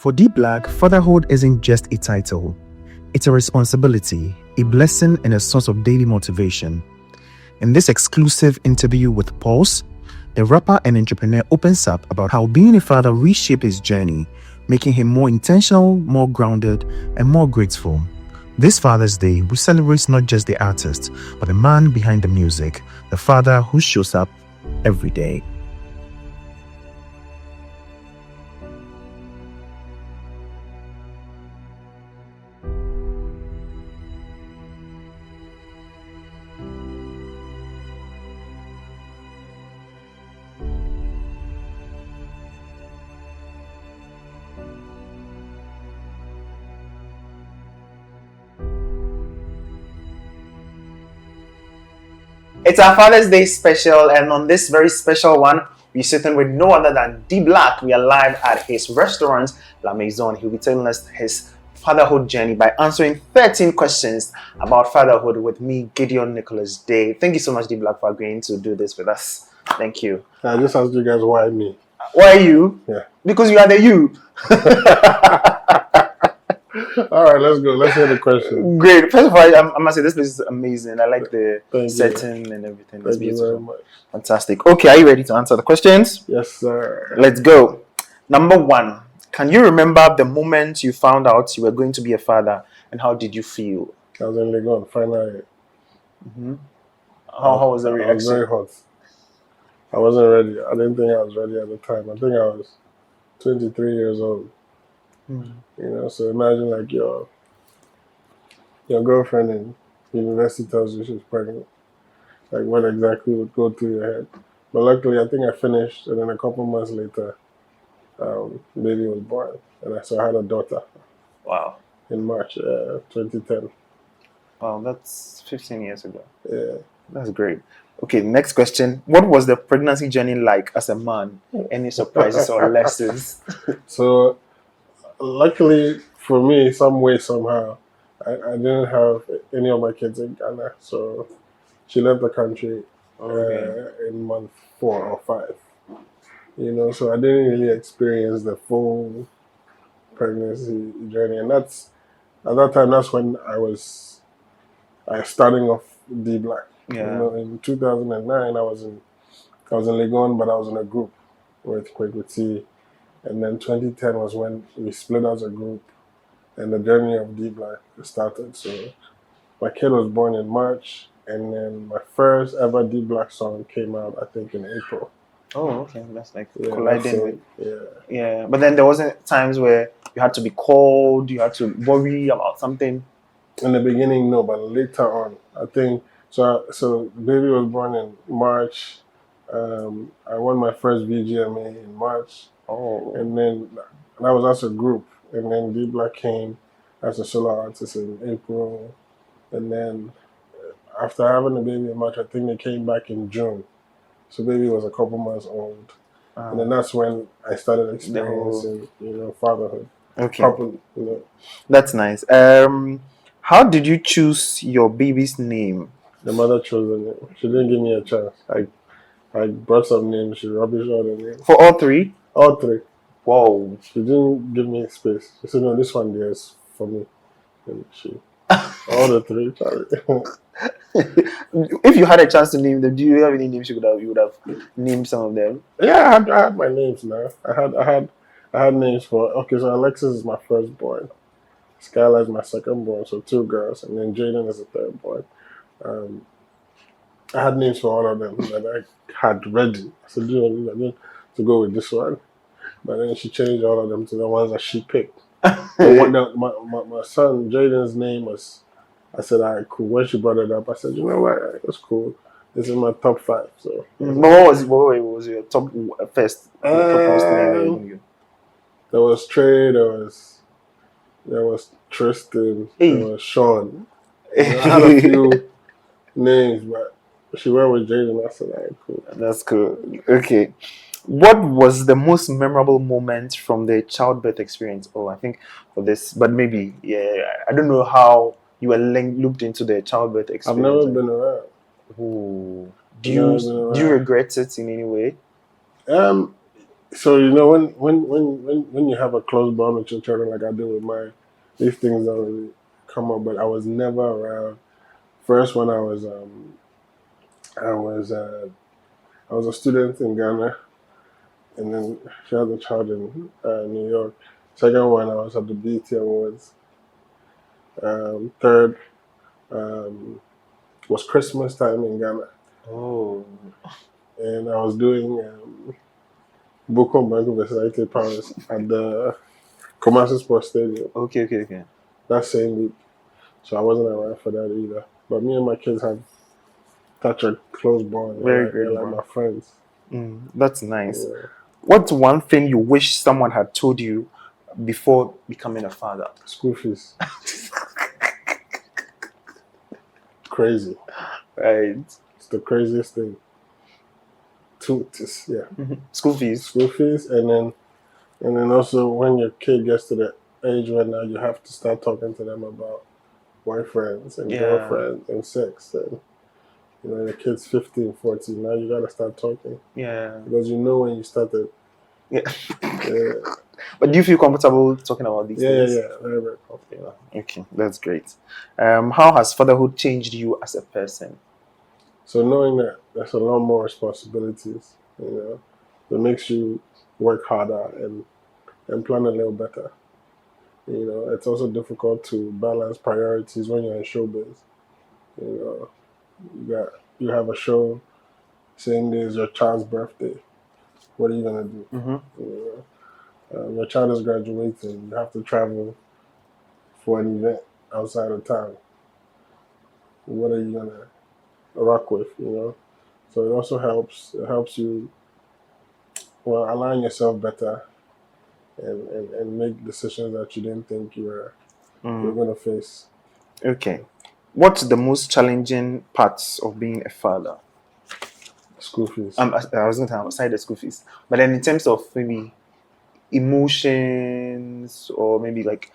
For D Black, fatherhood isn't just a title, it's a responsibility, a blessing, and a source of daily motivation. In this exclusive interview with Pulse, the rapper and entrepreneur opens up about how being a father reshaped his journey, making him more intentional, more grounded, and more grateful. This Father's Day, we celebrate not just the artist, but the man behind the music, the father who shows up every day. It's our Father's Day special, and on this very special one, we're sitting with no other than D Black. We are live at his restaurant, La Maison. He'll be telling us his fatherhood journey by answering 13 questions about fatherhood with me, Gideon Nicholas Day. Thank you so much, D Black, for agreeing to do this with us. Thank you. I just asked you guys why me. Why you? Yeah. Because you are the you. All right, let's go. Let's hear the question. Great. First of all, I must say this place is amazing. I like the Thank setting and everything. It's Thank you beautiful. very much. Fantastic. Okay, are you ready to answer the questions? Yes, sir. Let's go. Number one, can you remember the moment you found out you were going to be a father, and how did you feel? I was in Legon, finally. How was the reaction? I was very hot. I wasn't ready. I didn't think I was ready at the time. I think I was 23 years old. You know, so imagine like your girlfriend in university tells you she's pregnant. Like what exactly would go through your head? But luckily, I think I finished, and then a couple months later, baby was born, and I had a daughter. Wow. In March 2010. Wow, that's 15 years ago. Yeah. That's great. Okay, next question. What was the pregnancy journey like as a man? Any surprises or lessons? So, luckily for me, some way, somehow, I didn't have any of my kids in Ghana. So, she left the country in month 4 or 5. You know, so I didn't really experience the full pregnancy journey. And that's, at that time, that's when I was starting off D Black. Yeah. You know, in 2009, I was in Legon, but I was in a group with Kwekuti. And then 2010 was when we split as a group, and the journey of D Black started. So my kid was born in March, and then my first ever D Black song came out, I think, in April. Oh, okay. That's like colliding with. Yeah. But then there wasn't times where you had to be called, you had to worry about something. In the beginning, no, but later on, I think. So baby was born in March. I won my first VGMA in March. Oh. And then that was as a group. And then D Black came as a solo artist in April. And then after having a baby in March, I think they came back in June. So baby was a couple months old. And then that's when I started experiencing, fatherhood. Okay. Properly, you know. That's nice. How did you choose your baby's name? The mother chose the name. She didn't give me a chance. I brought some names. She rubbished all the names. For all three? All 3. Whoa. She didn't give me space. She said, no, this one there is for me. And all the 3, Charlie. If you had a chance to name them, do you have any names you would have named some of them? Yeah, I had my names now. I had names for, so Alexis is my firstborn. Skylar is my secondborn, so 2 girls, and then Jaden is the thirdborn. I had names for all of them that I had ready. I said, I need to go with this one. But then she changed all of them to the ones that she picked. My son, Jaden's name was, I said, all right, cool. When she brought it up, I said, you know what, it was cool. This is my top 5. So. But what was your top first? Topmost name? There was Trey, there was Tristan, there was Sean. I had a few names, but she went with Jaden. I said, all right, cool. That's cool. Okay. What was the most memorable moment from the childbirth experience? Oh, I think for this, but maybe, I don't know how you were looked into the childbirth experience. I've never been around. Ooh. Do you regret it in any way? So when you have a close bond with your children, like I do with mine, these things don't really come up. But I was never around. First, when I was I was a student in Ghana, and then she had a child in New York. Second one, I was at the BET Awards. Third um, was Christmas time in Ghana, Oh. and I was doing Boko Banco Versailles Paris at the Commercial Sports Stadium Okay. that same week. So I wasn't around for that either. But me and my kids have such a close bond. Very They're great, like bro. my friends. That's nice. Yeah. What's one thing you wish someone had told you before becoming a father? School fees, crazy. Right. It's the craziest thing. Yeah, School fees. school fees, and then also when your kid gets to the age where now you have to start talking to them about boyfriends and Yeah. girlfriends and sex, and your kid's 15, 14. Now you gotta start talking Yeah. because you know when you started. Yeah. Yeah, But do you feel comfortable talking about these things? yeah. Very, very comfortable. Okay, that's great. How has fatherhood changed you as a person? So knowing that there's a lot more responsibilities, that makes you work harder and plan a little better. It's also difficult to balance priorities when you're in showbiz. You know, you have a show saying this is your child's birthday. What are you gonna do? Mm-hmm. You your child is graduating. You have to travel for an event outside of town. What are you gonna rock with? So it also helps. It helps you align yourself better and make decisions that you didn't think you were Mm. gonna face. Okay. What's the most challenging parts of being a father? School fees. I was going to aside the school fees, but then in terms of maybe emotions or maybe like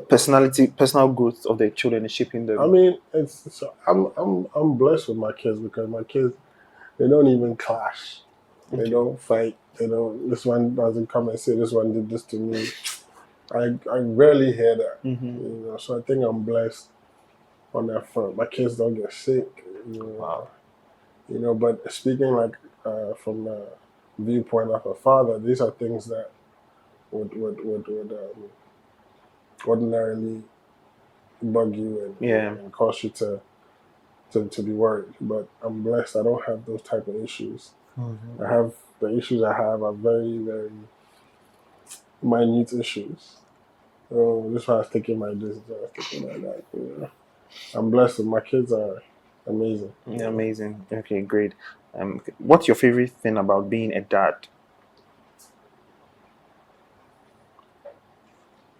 personal growth of the children and shaping I them. mean, it's so I'm blessed with my kids because my kids they don't even clash. They Okay. don't fight. They don't. This one doesn't come and say this one did this to me. I rarely hear that. Mm-hmm. So I think I'm blessed on that front. My kids don't get sick. Wow. But speaking like from the viewpoint of a father, these are things that would ordinarily bug you Yeah. and cause you to be worried. But I'm blessed. I don't have those type of issues. Mm-hmm. I have the issues I have are very, very minute issues. Oh, this is why I was taking my this, I was taking my that. I'm blessed. My kids are amazing. Yeah, amazing. Okay, great. What's your favorite thing about being a dad?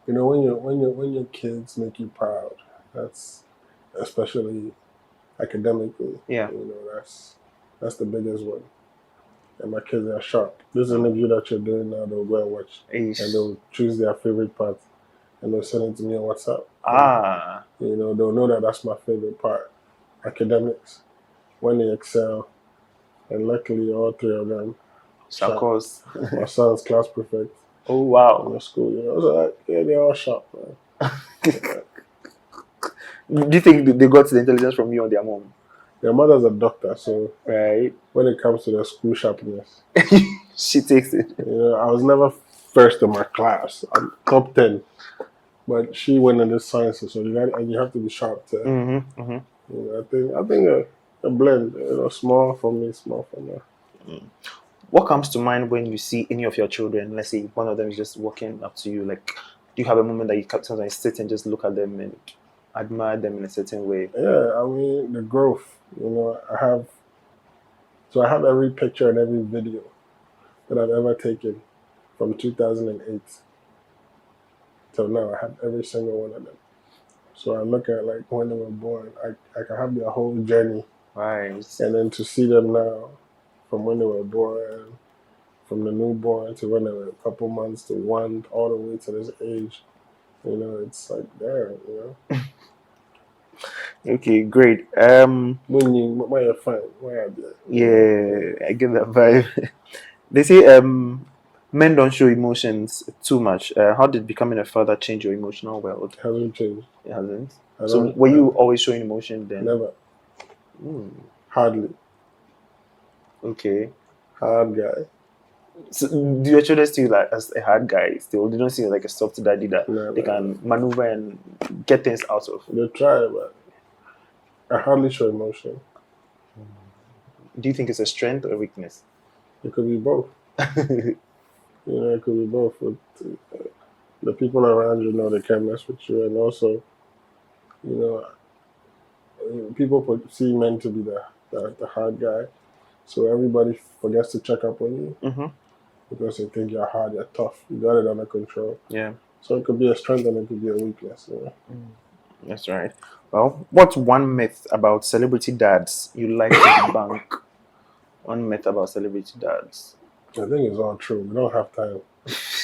When your kids make you proud, that's especially academically. Yeah. That's the biggest one. And my kids are sharp. This interview that you're doing now, they'll go and watch, and Ish. they'll choose their favorite part, and they'll send it to me on WhatsApp. And, Ah. they'll know that that's my favorite part, academics, when they excel, and luckily all three of them sharp. Shakos. My son's class prefect Oh in wow. the school, so yeah, they're all sharp, man. Do you think they got the intelligence from you or their mom? Their mother's a doctor, so Right. when it comes to the school sharpness, She takes it. I was never first in my class. I'm top 10, but she went into sciences, so you have to be sharp to. Mm-hmm. Mm-hmm. I think a blend, small for me, small for her. What comes to mind when you see any of your children? Let's say one of them is just walking up to you. Like, do you have a moment that you sometimes sit and just look at them and admire them in a certain way? Yeah, I mean the growth. I have every picture and every video that I've ever taken from 2008 till now. I have every single one of them. So I look at like when they were born. I can have their whole journey, Right. and then to see them now, from when they were born, from the newborn to when they were a couple months to one, all the way to this age. It's like there. Okay, great. When you're fine, where are they? Yeah, I get that vibe. They say Men don't show emotions too much. How did becoming a father change your emotional world? It hasn't changed. It hasn't. I So don't. were you always showing emotion then? Never. Hmm. Hardly. Okay. Hard guy. So do your children see you like as a hard guy still? They don't see you like a soft daddy that No, they no, no. can maneuver and get things out of. They try, but I hardly show emotion. Do you think it's a strength or a weakness? It could be both. It could be both. The people around you know they can't mess with you, and also, you know, people see men to be the hard guy, so everybody forgets to check up on you Mm-hmm. because they think you're hard, you're tough, you got it under control. Yeah, So it could be a strength and it could be a weakness. that's right. Well, what's one myth about celebrity dads you like to debunk? One myth about celebrity dads. I think it's all true. We don't have time.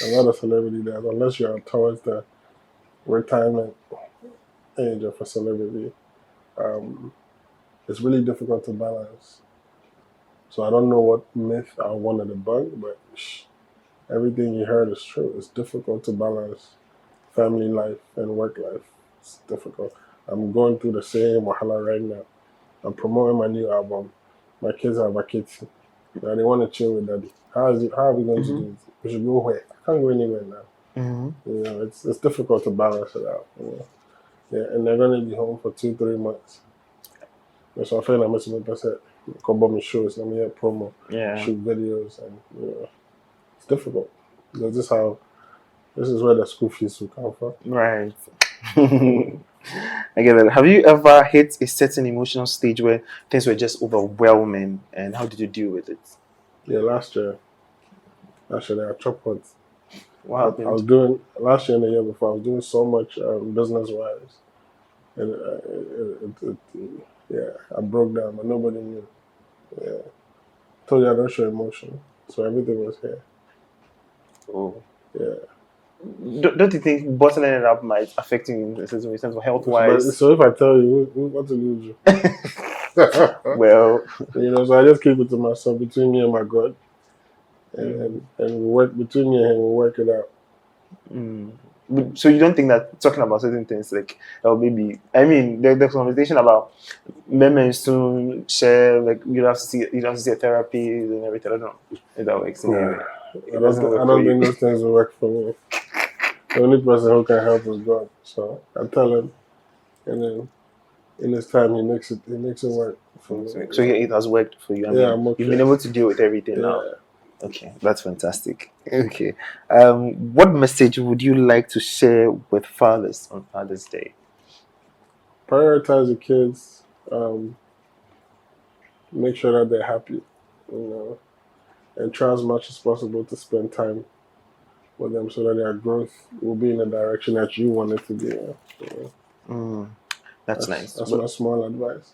A lot of celebrity dads, unless you're towards the retirement age of a celebrity, um, it's really difficult to balance. So I don't know what myth I want to debunk, but everything you heard is true. It's difficult to balance family life and work life. It's difficult. I'm going through the same wahala right now. I'm promoting my new album. My kids have a kids. Now they want to chill with daddy. How is it? How are we going to do it? We should go where? I can't go anywhere now. Mm-hmm. It's difficult to balance it out. Yeah, and they're going to be home for 2-3 months. So I feel like I'm missing what I said. Come me shows, let me hear promo, Yeah. shoot videos, and it's difficult. Because this is where the school fees will come from. Right. I get that. Have you ever hit a certain emotional stage where things were just overwhelming, and how did you deal with it? Yeah, last year there are chop points. What I happened? was doing last year and the year before. I was doing so much business wise, and yeah, I broke down, but nobody knew. Yeah, told you I don't show emotion, so everything was here. Oh. Yeah. Don't you think bottling it up might affect you in a certain way, sense of health But wise? so if I tell you, what to lose you? Well, So I just keep it to myself between me and my God, and we work between me and him. We work it out. so you don't think that talking about certain things like maybe I mean there's conversation about men soon share like you have to see a therapy and everything. I don't know if that works in any Nah, way. It doesn't I work for don't you. think those things will work for me. The only person who can help is God. So I tell him, and then in his time he makes it work for me. So yeah, it has worked for you. I Yeah, mean, I'm you've okay. been able to deal with everything now. Yeah. Okay, that's fantastic. Okay, what message would you like to share with fathers on Father's Day? Prioritize the kids. Make sure that they're happy, and try as much as possible to spend time with them so that their growth will be in the direction that you want it to be. That's nice. That's Well, my small advice.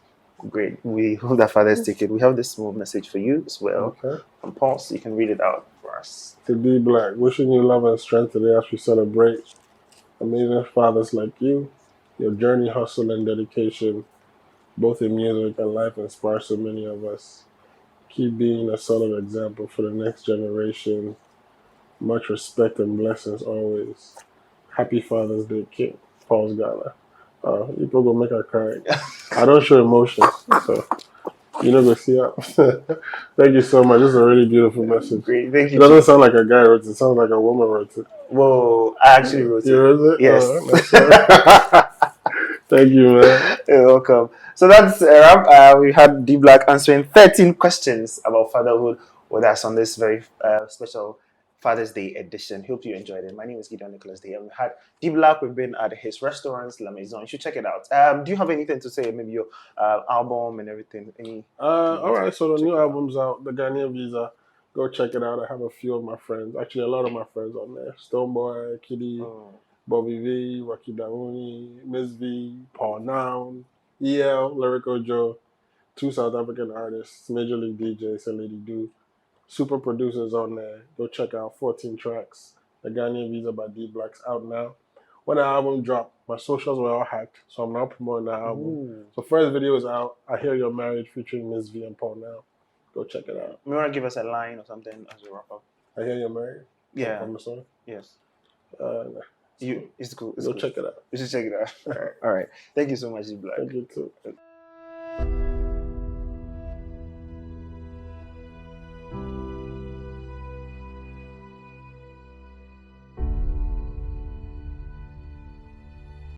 great. We hope that fathers take it. We have this small message for you as well Okay. from Paul, so you can read it out for us. To be black, wishing you love and strength today as we celebrate amazing fathers like you. Your journey, hustle, and dedication, both in music and life, inspires so many of us. Keep being a solid example for the next generation. Much respect and blessings always. Happy Father's Day, King. Paul's Gala. People go make her cry. I don't show emotions, so you know go see her. Thank you so much. This is a really beautiful message. Great. Thank It you. doesn't sound like a guy wrote it. It sounds like a woman wrote it. Whoa, I actually wrote You it. wrote it? Yes. Thank you, man. You're welcome. So that's a wrap. We had D Black answering 13 questions about fatherhood with us on this very special Father's Day edition. Hope you enjoyed it. My name is Gideon Nicholas Day, and we had D Black. We've been at his restaurant, La Maison. You should check it out. Do you have anything to say? Maybe your album and everything? All right, so the new album's out, The Ghanaian Visa. Go check it out. I have a few of my friends, actually a lot of my friends on there. Stoneboy, Kiddy, Bobby V, Rocky Dauni, Miss V, Paul Noun, EL, Lyrical Joe, two South African artists, Major League DJs, and Lady Do. Super producers on there. Go check out 14 tracks. The Ghanaian Visa by D Black's out now. When the album dropped, my socials were all hacked, so I'm now promoting the album. Ooh. So first video is out. I Hear You're Married featuring Miss V and Paul Now. Go check it out. You want to give us a line or something as we wrap up? I Hear You're Married. Yeah. on the song. Yes. It's cool. It's cool. It's Go cool. check it out. You should check it out. All right. Thank you so much, Black. Thank you too.